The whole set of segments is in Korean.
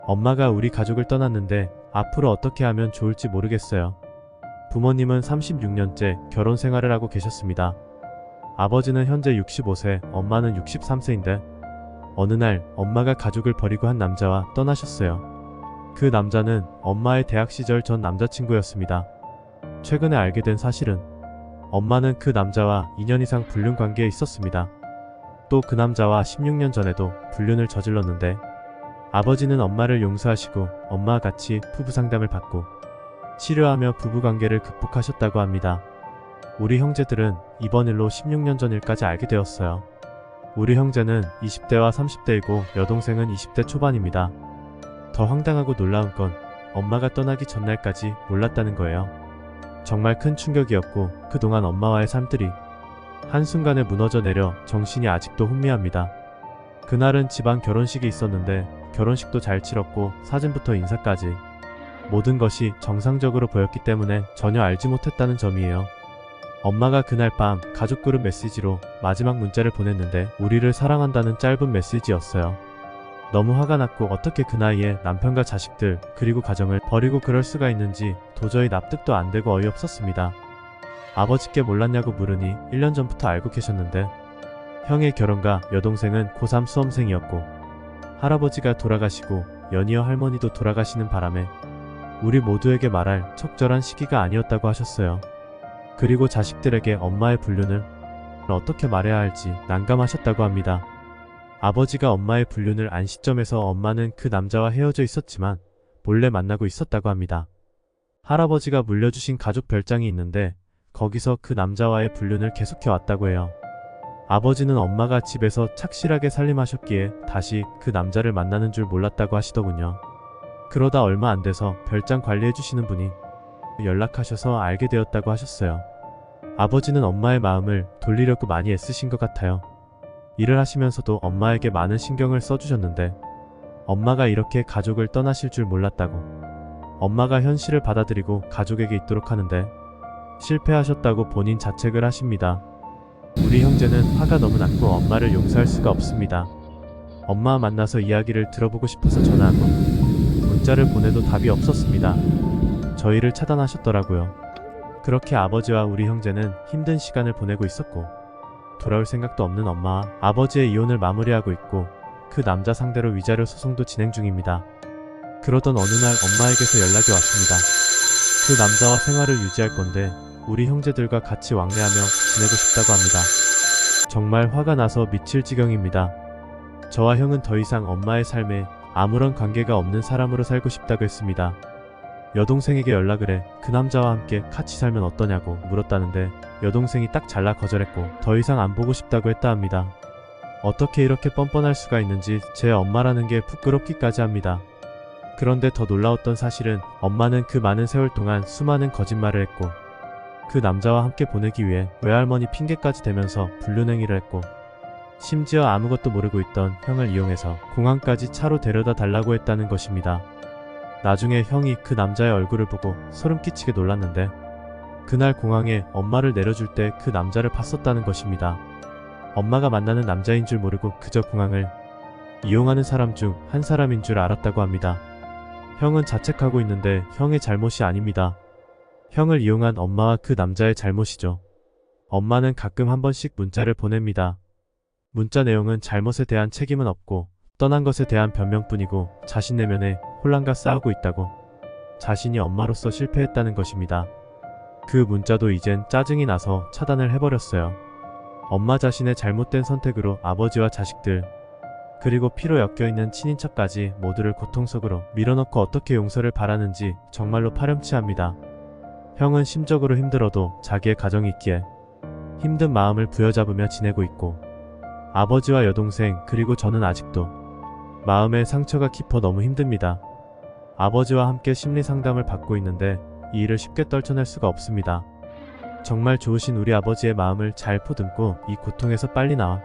엄마가 우리 가족을 떠났는데 앞으로 어떻게 하면 좋을지 모르겠어요. 부모님은 36년째 결혼 생활을 하고 계셨습니다. 아버지는 현재 65세, 엄마는 63세인데 어느 날 엄마가 가족을 버리고 한 남자와 떠나셨어요. 그 남자는 엄마의 대학 시절 전 남자친구였습니다. 최근에 알게 된 사실은 엄마는 그 남자와 2년 이상 불륜 관계에 있었습니다. 또 그 남자와 16년 전에도 불륜을 저질렀는데 아버지는 엄마를 용서하시고 엄마와 같이 부부 상담을 받고 치료하며 부부관계를 극복하셨다고 합니다. 우리 형제들은 이번 일로 16년 전 일까지 알게 되었어요. 우리 형제는 20대와 30대이고 여동생은 20대 초반입니다. 더 황당하고 놀라운 건 엄마가 떠나기 전날까지 몰랐다는 거예요. 정말 큰 충격이었고 그동안 엄마와의 삶들이 한순간에 무너져 내려 정신이 아직도 혼미합니다. 그날은 집안 결혼식이 있었는데 결혼식도 잘 치렀고 사진부터 인사까지 모든 것이 정상적으로 보였기 때문에 전혀 알지 못했다는 점이에요. 엄마가 그날 밤 가족 그룹 메시지로 마지막 문자를 보냈는데 우리를 사랑한다는 짧은 메시지였어요. 너무 화가 났고 어떻게 그 나이에 남편과 자식들 그리고 가정을 버리고 그럴 수가 있는지 도저히 납득도 안 되고 어이없었습니다. 아버지께 몰랐냐고 물으니 1년 전부터 알고 계셨는데 형의 결혼과 여동생은 고3 수험생이었고 할아버지가 돌아가시고 연이어 할머니도 돌아가시는 바람에 우리 모두에게 말할 적절한 시기가 아니었다고 하셨어요. 그리고 자식들에게 엄마의 불륜을 어떻게 말해야 할지 난감하셨다고 합니다. 아버지가 엄마의 불륜을 안 시점에서 엄마는 그 남자와 헤어져 있었지만 몰래 만나고 있었다고 합니다. 할아버지가 물려주신 가족 별장이 있는데 거기서 그 남자와의 불륜을 계속해왔다고 해요. 아버지는 엄마가 집에서 착실하게 살림하셨기에 다시 그 남자를 만나는 줄 몰랐다고 하시더군요. 그러다 얼마 안 돼서 별장 관리해주시는 분이 연락하셔서 알게 되었다고 하셨어요. 아버지는 엄마의 마음을 돌리려고 많이 애쓰신 것 같아요. 일을 하시면서도 엄마에게 많은 신경을 써주셨는데 엄마가 이렇게 가족을 떠나실 줄 몰랐다고 엄마가 현실을 받아들이고 가족에게 있도록 하는데 실패하셨다고 본인 자책을 하십니다. 우리 형제는 화가 너무 났고 엄마를 용서할 수가 없습니다. 엄마와 만나서 이야기를 들어보고 싶어서 전화하고 문자를 보내도 답이 없었습니다. 저희를 차단하셨더라고요. 그렇게 아버지와 우리 형제는 힘든 시간을 보내고 있었고 돌아올 생각도 없는 엄마와 아버지의 이혼을 마무리하고 있고 그 남자 상대로 위자료 소송도 진행 중입니다. 그러던 어느 날 엄마에게서 연락이 왔습니다. 그 남자와 생활을 유지할 건데 우리 형제들과 같이 왕래하며 지내고 싶다고 합니다. 정말 화가 나서 미칠 지경입니다. 저와 형은 더 이상 엄마의 삶에 아무런 관계가 없는 사람으로 살고 싶다고 했습니다. 여동생에게 연락을 해 그 남자와 함께 같이 살면 어떠냐고 물었다는데 여동생이 딱 잘라 거절했고 더 이상 안 보고 싶다고 했다 합니다. 어떻게 이렇게 뻔뻔할 수가 있는지 제 엄마라는 게 부끄럽기까지 합니다. 그런데 더 놀라웠던 사실은 엄마는 그 많은 세월 동안 수많은 거짓말을 했고 그 남자와 함께 보내기 위해 외할머니 핑계까지 대면서 불륜행위를 했고 심지어 아무것도 모르고 있던 형을 이용해서 공항까지 차로 데려다 달라고 했다는 것입니다. 나중에 형이 그 남자의 얼굴을 보고 소름 끼치게 놀랐는데 그날 공항에 엄마를 내려줄 때 그 남자를 봤었다는 것입니다. 엄마가 만나는 남자인 줄 모르고 그저 공항을 이용하는 사람 중 한 사람인 줄 알았다고 합니다. 형은 자책하고 있는데 형의 잘못이 아닙니다. 형을 이용한 엄마와 그 남자의 잘못이죠. 엄마는 가끔 한 번씩 문자를 보냅니다. 문자 내용은 잘못에 대한 책임은 없고 떠난 것에 대한 변명뿐이고 자신 내면에 혼란과 싸우고 있다고 자신이 엄마로서 실패했다는 것입니다. 그 문자도 이젠 짜증이 나서 차단을 해버렸어요. 엄마 자신의 잘못된 선택으로 아버지와 자식들 그리고 피로 엮여있는 친인척까지 모두를 고통 속으로 밀어넣고 어떻게 용서를 바라는지 정말로 파렴치합니다. 형은 심적으로 힘들어도 자기의 가정이 있기에 힘든 마음을 부여잡으며 지내고 있고 아버지와 여동생 그리고 저는 아직도 마음의 상처가 깊어 너무 힘듭니다. 아버지와 함께 심리 상담을 받고 있는데 이 일을 쉽게 떨쳐낼 수가 없습니다. 정말 좋으신 우리 아버지의 마음을 잘 포듬고 이 고통에서 빨리 나와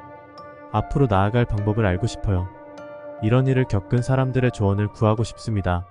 앞으로 나아갈 방법을 알고 싶어요. 이런 일을 겪은 사람들의 조언을 구하고 싶습니다.